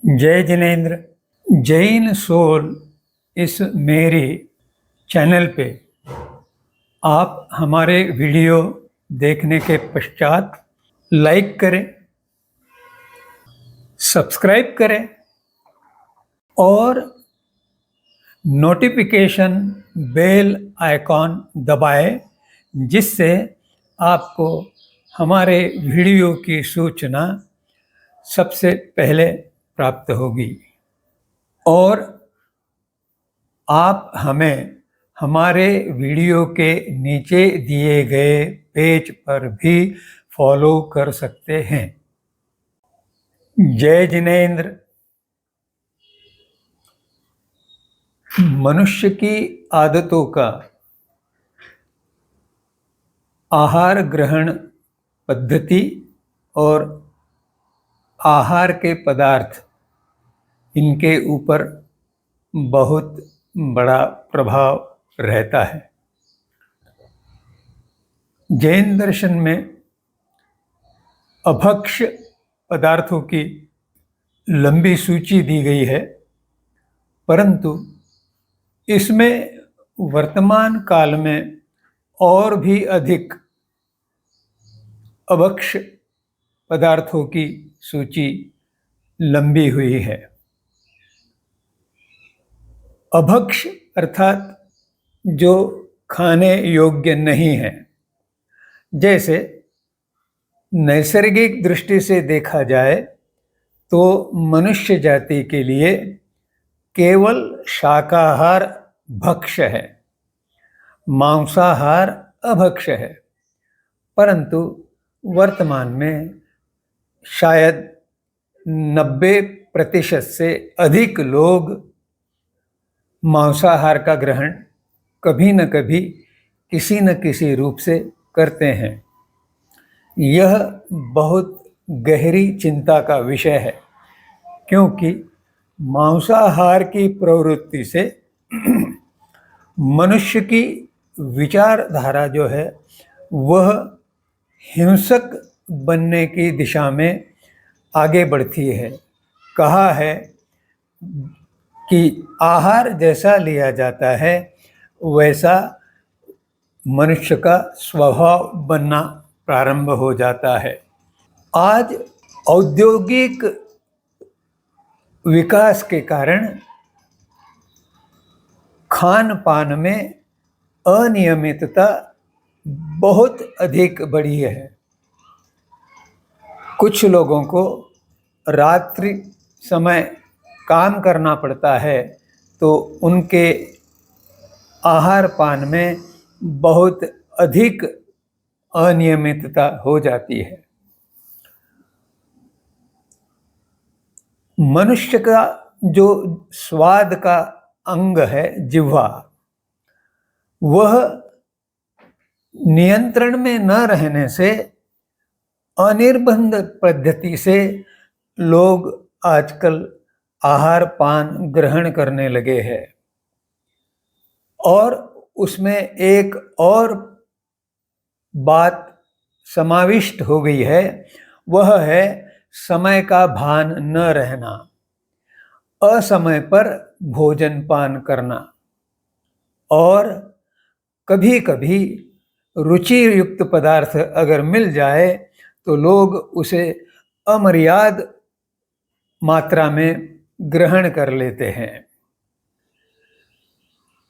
जय जिनेन्द्र। जैन सोल इस मेरी चैनल पे आप हमारे वीडियो देखने के पश्चात लाइक करें, सब्सक्राइब करें और नोटिफिकेशन बेल आइकॉन दबाएं, जिससे आपको हमारे वीडियो की सूचना सबसे पहले प्राप्त होगी। और आप हमें हमारे वीडियो के नीचे दिए गए पेज पर भी फॉलो कर सकते हैं। जय जिनेन्द्र। मनुष्य की आदतों का, आहार ग्रहण पद्धति और आहार के पदार्थ, इनके ऊपर बहुत बड़ा प्रभाव रहता है। जैन दर्शन में अभक्ष्य पदार्थों की लंबी सूची दी गई है, परंतु इसमें वर्तमान काल में और भी अधिक अभक्ष्य पदार्थों की सूची लंबी हुई है। अभक्ष्य अर्थात जो खाने योग्य नहीं है। जैसे नैसर्गिक दृष्टि से देखा जाए तो मनुष्य जाति के लिए केवल शाकाहार भक्ष्य है, मांसाहार अभक्ष्य है। परंतु वर्तमान में शायद 90% से अधिक लोग मांसाहार का ग्रहण कभी न कभी किसी न किसी रूप से करते हैं। यह बहुत गहरी चिंता का विषय है, क्योंकि मांसाहार की प्रवृत्ति से मनुष्य की विचारधारा जो है वह हिंसक बनने की दिशा में आगे बढ़ती है। कहा है कि आहार जैसा लिया जाता है वैसा मनुष्य का स्वभाव बनना प्रारंभ हो जाता है। आज औद्योगिक विकास के कारण खान पान में अनियमितता बहुत अधिक बढ़ी है। कुछ लोगों को रात्रि समय काम करना पड़ता है, तो उनके आहार पान में बहुत अधिक अनियमितता हो जाती है। मनुष्य का जो स्वाद का अंग है जिह्वा, वह नियंत्रण में न रहने से अनिर्बंध पद्धति से लोग आजकल आहार पान ग्रहण करने लगे हैं। और उसमें एक और बात समाविष्ट हो गई है, वह है समय का भान न रहना, असमय पर भोजन पान करना। और कभी कभी रुचि युक्त पदार्थ अगर मिल जाए तो लोग उसे अमर्याद मात्रा में ग्रहण कर लेते हैं।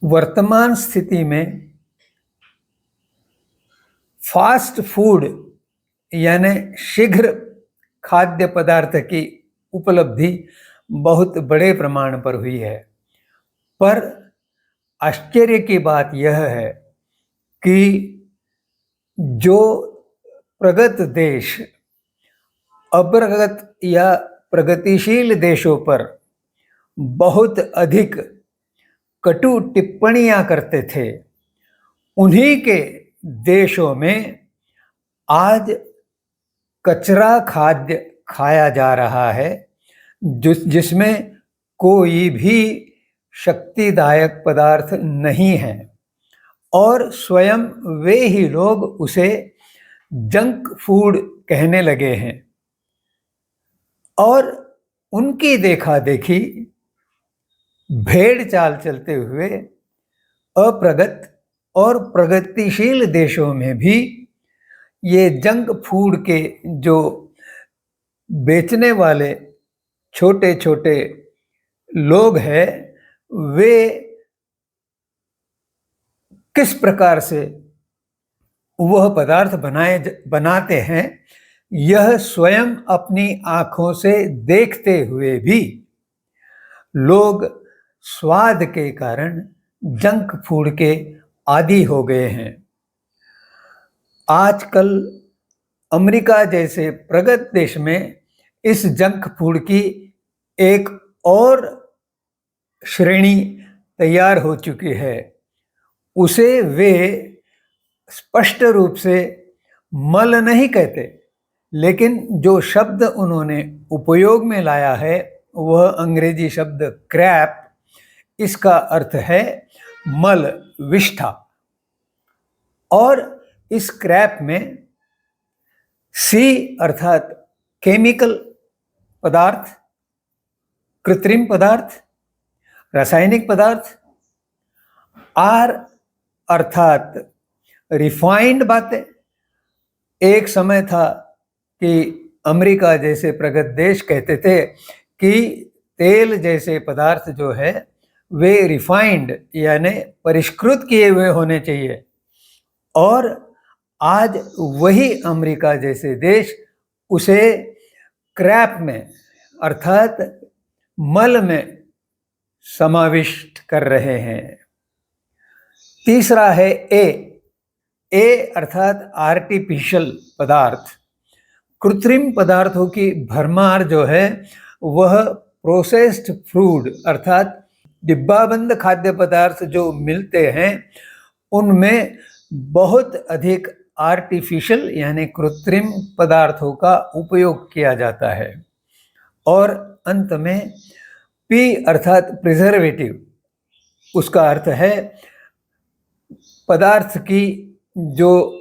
वर्तमान स्थिति में फास्ट फूड यानी शीघ्र खाद्य पदार्थ की उपलब्धि बहुत बड़े प्रमाण पर हुई है। पर आश्चर्य की बात यह है कि जो प्रगत देश अप्रगत या प्रगतिशील देशों पर बहुत अधिक कटु टिप्पणियां करते थे, उन्हीं के देशों में आज कचरा खाद्य खाया जा रहा है, जिसमें कोई भी शक्तिदायक पदार्थ नहीं है। और स्वयं वे ही लोग उसे जंक फूड कहने लगे हैं। और उनकी देखा देखी भेड़ चाल चलते हुए अप्रगत और प्रगतिशील देशों में भी ये जंक फूड के जो बेचने वाले छोटे छोटे लोग हैं, वे किस प्रकार से वह पदार्थ बनाते हैं, यह स्वयं अपनी आंखों से देखते हुए भी लोग स्वाद के कारण जंक फूड के आदी हो गए हैं। आजकल अमेरिका जैसे प्रगत देश में इस जंक फूड की एक और श्रेणी तैयार हो चुकी है। उसे वे स्पष्ट रूप से मल नहीं कहते, लेकिन जो शब्द उन्होंने उपयोग में लाया है वह अंग्रेजी शब्द क्रैप, इसका अर्थ है मल, विष्ठा। और इस क्रैप में सी अर्थात केमिकल पदार्थ, कृत्रिम पदार्थ, रासायनिक पदार्थ, आर अर्थात रिफाइंड बातें। एक समय था कि अमेरिका जैसे प्रगत देश कहते थे कि तेल जैसे पदार्थ जो है वे रिफाइंड यानी परिष्कृत किए हुए होने चाहिए, और आज वही अमेरिका जैसे देश उसे क्रैप में अर्थात मल में समाविष्ट कर रहे हैं। तीसरा है ए अर्थात आर्टिफिशियल पदार्थ। कृत्रिम पदार्थों की भरमार जो है वह प्रोसेस्ड फूड अर्थात डिब्बाबंद खाद्य पदार्थ जो मिलते हैं उनमें बहुत अधिक आर्टिफिशियल यानी कृत्रिम पदार्थों का उपयोग किया जाता है। और अंत में पी अर्थात प्रिजर्वेटिव, उसका अर्थ है पदार्थ की जो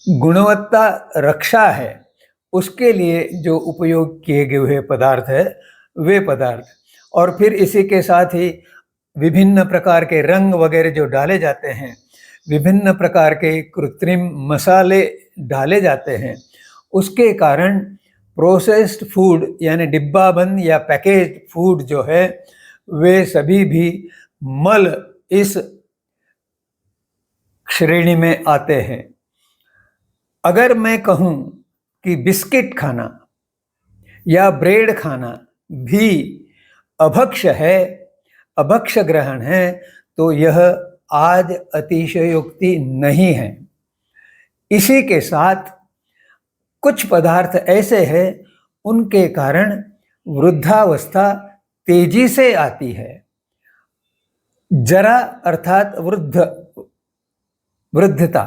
गुणवत्ता रक्षा है उसके लिए जो उपयोग किए गए हुए पदार्थ है वे पदार्थ। और फिर इसी के साथ ही विभिन्न प्रकार के रंग वगैरह जो डाले जाते हैं, विभिन्न प्रकार के कृत्रिम मसाले डाले जाते हैं, उसके कारण प्रोसेस्ड फूड यानी डिब्बाबंद या पैकेज फूड जो है वे सभी भी मल इस श्रेणी में आते हैं। अगर मैं कहूँ कि बिस्किट खाना या ब्रेड खाना भी अभक्ष्य है, अभक्ष्य ग्रहण है, तो यह आज अतिशयोक्ति नहीं है। इसी के साथ कुछ पदार्थ ऐसे हैं उनके कारण वृद्धावस्था तेजी से आती है। जरा अर्थात वृद्धता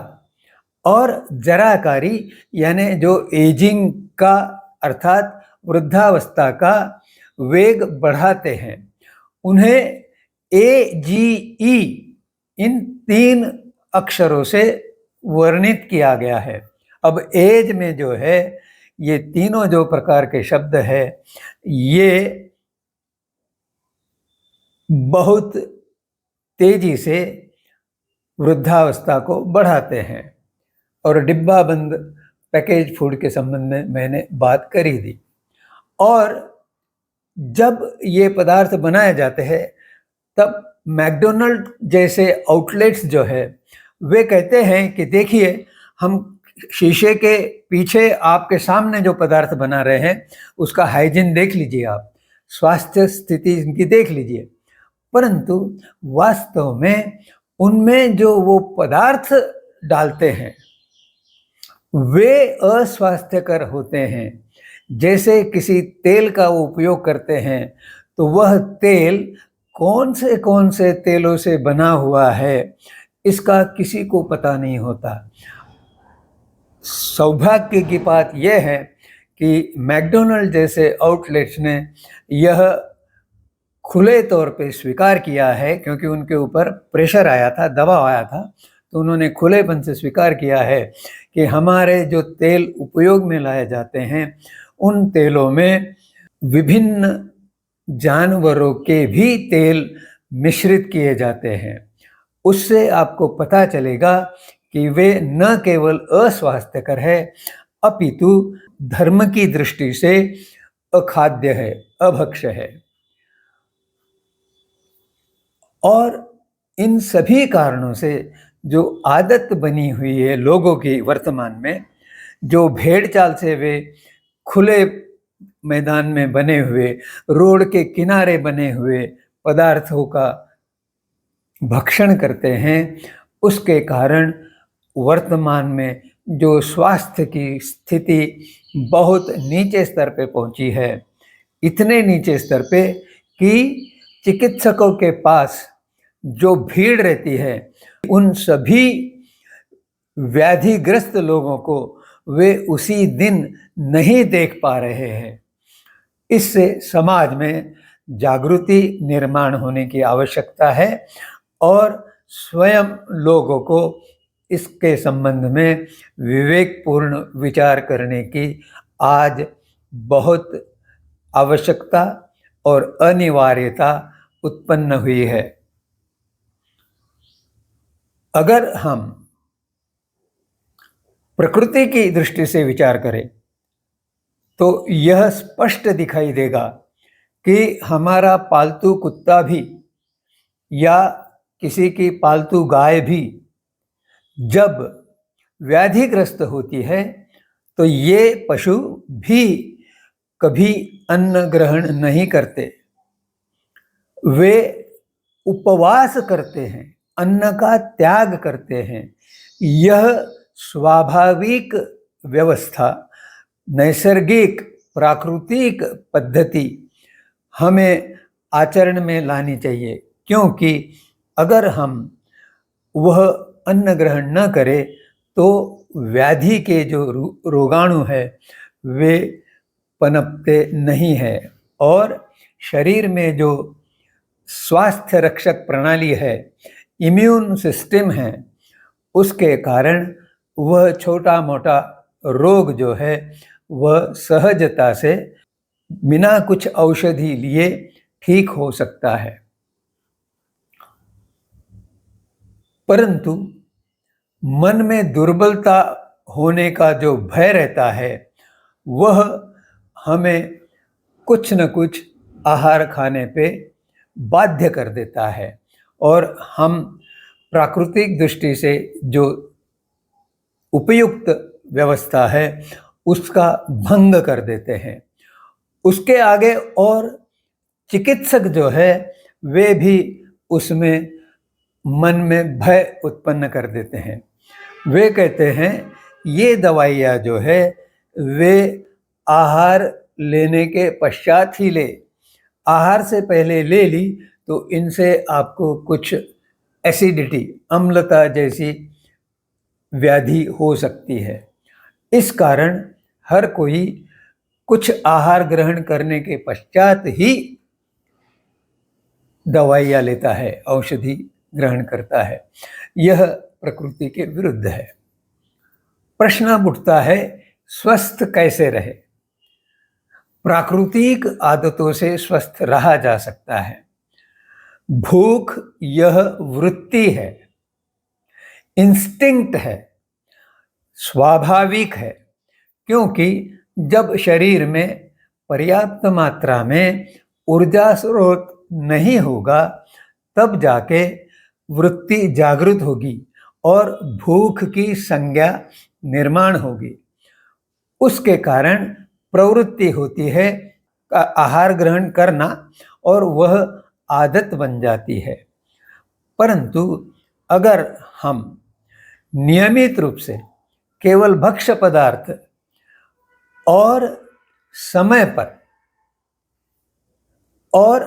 और जराकारी यानी जो एजिंग का अर्थात वृद्धावस्था का वेग बढ़ाते हैं, उन्हें AGE इन 3 अक्षरों से वर्णित किया गया है। अब एज में जो है ये तीनों जो प्रकार के शब्द है ये बहुत तेजी से वृद्धावस्था को बढ़ाते हैं। और डिब्बाबंद पैकेज फूड के संबंध में मैंने बात करी थी। और जब ये पदार्थ बनाए जाते हैं तब मैकडोनल्ड जैसे आउटलेट्स जो है वे कहते हैं कि देखिए, हम शीशे के पीछे आपके सामने जो पदार्थ बना रहे हैं उसका हाइजीन देख लीजिए, आप स्वास्थ्य स्थिति इनकी देख लीजिए। परंतु वास्तव में उनमें जो वो पदार्थ डालते हैं वे अस्वास्थ्यकर होते हैं। जैसे किसी तेल का वो उपयोग करते हैं तो वह तेल कौन से तेलों से बना हुआ है इसका किसी को पता नहीं होता। सौभाग्य की बात यह है कि मैकडोनल्ड जैसे आउटलेट्स ने यह खुले तौर पे स्वीकार किया है, क्योंकि उनके ऊपर प्रेशर आया था, दबाव आया था, तो उन्होंने खुलेपन से स्वीकार किया है कि हमारे जो तेल उपयोग में लाए जाते हैं उन तेलों में विभिन्न जानवरों के भी तेल मिश्रित किए जाते हैं। उससे आपको पता चलेगा कि वे न केवल अस्वास्थ्यकर है, अपितु धर्म की दृष्टि से अखाद्य है, अभक्ष्य है। और इन सभी कारणों से जो आदत बनी हुई है लोगों की वर्तमान में, जो भेड़ चाल से वे खुले मैदान में बने हुए, रोड के किनारे बने हुए पदार्थों का भक्षण करते हैं, उसके कारण वर्तमान में जो स्वास्थ्य की स्थिति बहुत नीचे स्तर पे पहुंची है। इतने नीचे स्तर पे कि चिकित्सकों के पास जो भीड़ रहती है, उन सभी व्याधिग्रस्त लोगों को वे उसी दिन नहीं देख पा रहे हैं। इससे समाज में जागृति निर्माण होने की आवश्यकता है और स्वयं लोगों को इसके संबंध में विवेकपूर्ण विचार करने की आज बहुत आवश्यकता और अनिवार्यता उत्पन्न हुई है। अगर हम प्रकृति की दृष्टि से विचार करें तो यह स्पष्ट दिखाई देगा कि हमारा पालतू कुत्ता भी या किसी की पालतू गाय भी जब व्याधिग्रस्त होती है तो ये पशु भी कभी अन्न ग्रहण नहीं करते। वे उपवास करते हैं, अन्न का त्याग करते हैं। यह स्वाभाविक व्यवस्था, नैसर्गिक प्राकृतिक पद्धति हमें आचरण में लानी चाहिए, क्योंकि अगर हम वह अन्न ग्रहण न करें तो व्याधि के जो रोगाणु है वे पनपते नहीं है और शरीर में जो स्वास्थ्य रक्षक प्रणाली है, इम्यून सिस्टम है, उसके कारण वह छोटा मोटा रोग जो है वह सहजता से बिना कुछ औषधि लिए ठीक हो सकता है। परंतु मन में दुर्बलता होने का जो भय रहता है वह हमें कुछ न कुछ आहार खाने पे बाध्य कर देता है और हम प्राकृतिक दृष्टि से जो उपयुक्त व्यवस्था है उसका भंग कर देते हैं। उसके आगे और चिकित्सक जो है वे भी उसमें मन में भय उत्पन्न कर देते हैं। वे कहते हैं ये दवाइयाँ जो है वे आहार लेने के पश्चात ही ले, आहार से पहले ले ली तो इनसे आपको कुछ एसिडिटी, अम्लता जैसी व्याधि हो सकती है। इस कारण हर कोई कुछ आहार ग्रहण करने के पश्चात ही दवाइयाँ लेता है, औषधि ग्रहण करता है। यह प्रकृति के विरुद्ध है। प्रश्न उठता है स्वस्थ कैसे रहे? प्राकृतिक आदतों से स्वस्थ रहा जा सकता है। भूख यह वृत्ति है, इंस्टिंक्ट है, स्वाभाविक है, क्योंकि जब शरीर में पर्याप्त मात्रा में ऊर्जा स्रोत नहीं होगा तब जाके वृत्ति जागृत होगी और भूख की संज्ञा निर्माण होगी। उसके कारण प्रवृत्ति होती है आहार ग्रहण करना और वह आदत बन जाती है। परंतु अगर हम नियमित रूप से केवल भक्ष्य पदार्थ और समय पर और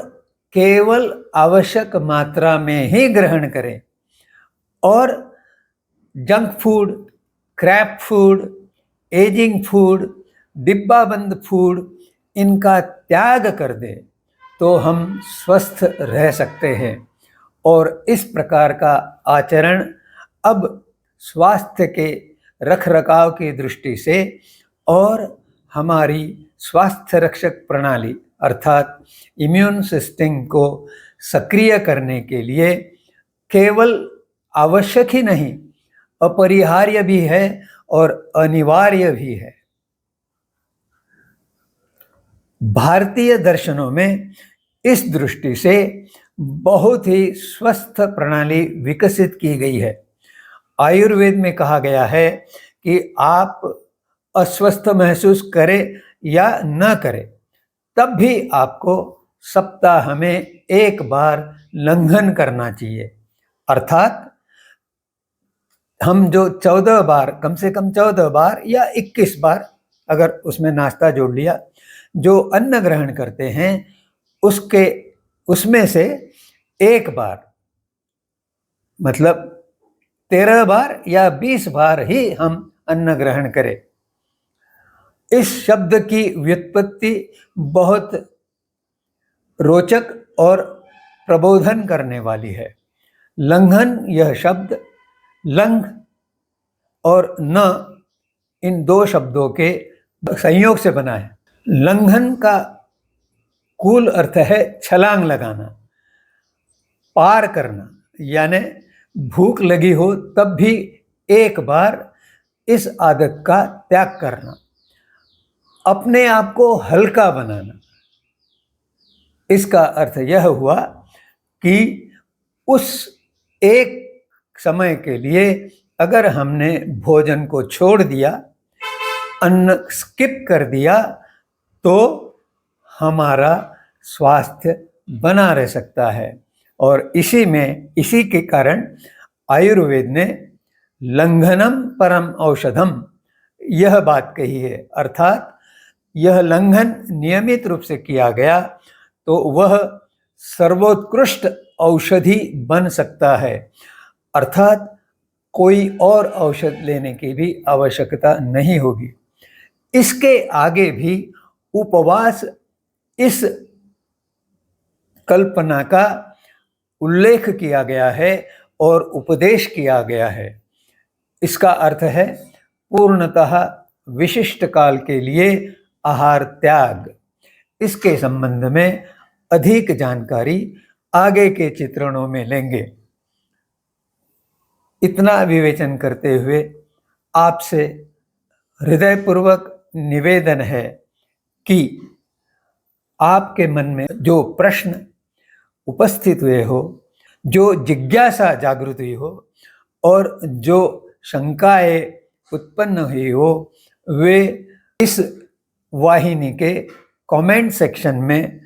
केवल आवश्यक मात्रा में ही ग्रहण करें और junk food, crap food, ageing food, डिब्बाबंद फूड इनका त्याग कर दें तो हम स्वस्थ रह सकते हैं। और इस प्रकार का आचरण अब स्वास्थ्य के रखरखाव की दृष्टि से और हमारी स्वास्थ्य रक्षक प्रणाली अर्थात इम्यून सिस्टम को सक्रिय करने के लिए केवल आवश्यक ही नहीं, अपरिहार्य भी है और अनिवार्य भी है। भारतीय दर्शनों में इस दृष्टि से बहुत ही स्वस्थ प्रणाली विकसित की गई है। आयुर्वेद में कहा गया है कि आप अस्वस्थ महसूस करें या न करें, तब भी आपको सप्ताह में एक बार लंघन करना चाहिए। अर्थात हम जो 14 बार, कम से कम 14 बार या 21 बार, अगर उसमें नाश्ता जोड़ लिया, जो अन्न ग्रहण करते हैं उसमें से एक बार, मतलब 13 बार या 20 बार ही हम अन्न ग्रहण करें। इस शब्द की व्युत्पत्ति बहुत रोचक और प्रबोधन करने वाली है। लंघन, यह शब्द लंघ और न, इन दो शब्दों के संयोग से बना है। लंघन का कुल अर्थ है छलांग लगाना, पार करना, यानी भूख लगी हो तब भी एक बार इस आदत का त्याग करना, अपने आप को हल्का बनाना। इसका अर्थ यह हुआ कि उस एक समय के लिए अगर हमने भोजन को छोड़ दिया, अन्न स्किप कर दिया, तो हमारा स्वास्थ्य बना रह सकता है। और इसी के कारण आयुर्वेद ने लंघनम परम औषधम यह बात कही है। अर्थात यह लंघन नियमित रूप से किया गया तो वह सर्वोत्कृष्ट औषधि बन सकता है। अर्थात कोई और औषध लेने की भी आवश्यकता नहीं होगी। इसके आगे भी उपवास इस कल्पना का उल्लेख किया गया है और उपदेश किया गया है। इसका अर्थ है पूर्णतः विशिष्ट काल के लिए आहार त्याग। इसके संबंध में अधिक जानकारी आगे के चित्रणों में लेंगे। इतना विवेचन करते हुए आपसे हृदयपूर्वक निवेदन है कि आपके मन में जो प्रश्न उपस्थित हुए हो, जो जिज्ञासा जागृत हुई हो और जो शंकाएं उत्पन्न हुई हो, वे इस वाहिनी के कमेंट सेक्शन में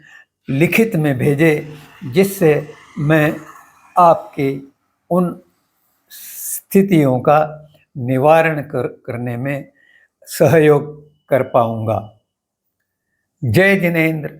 लिखित में भेजे, जिससे मैं आपकी उन स्थितियों का निवारण करने में सहयोग कर पाऊंगा। जय जिनेंद्र।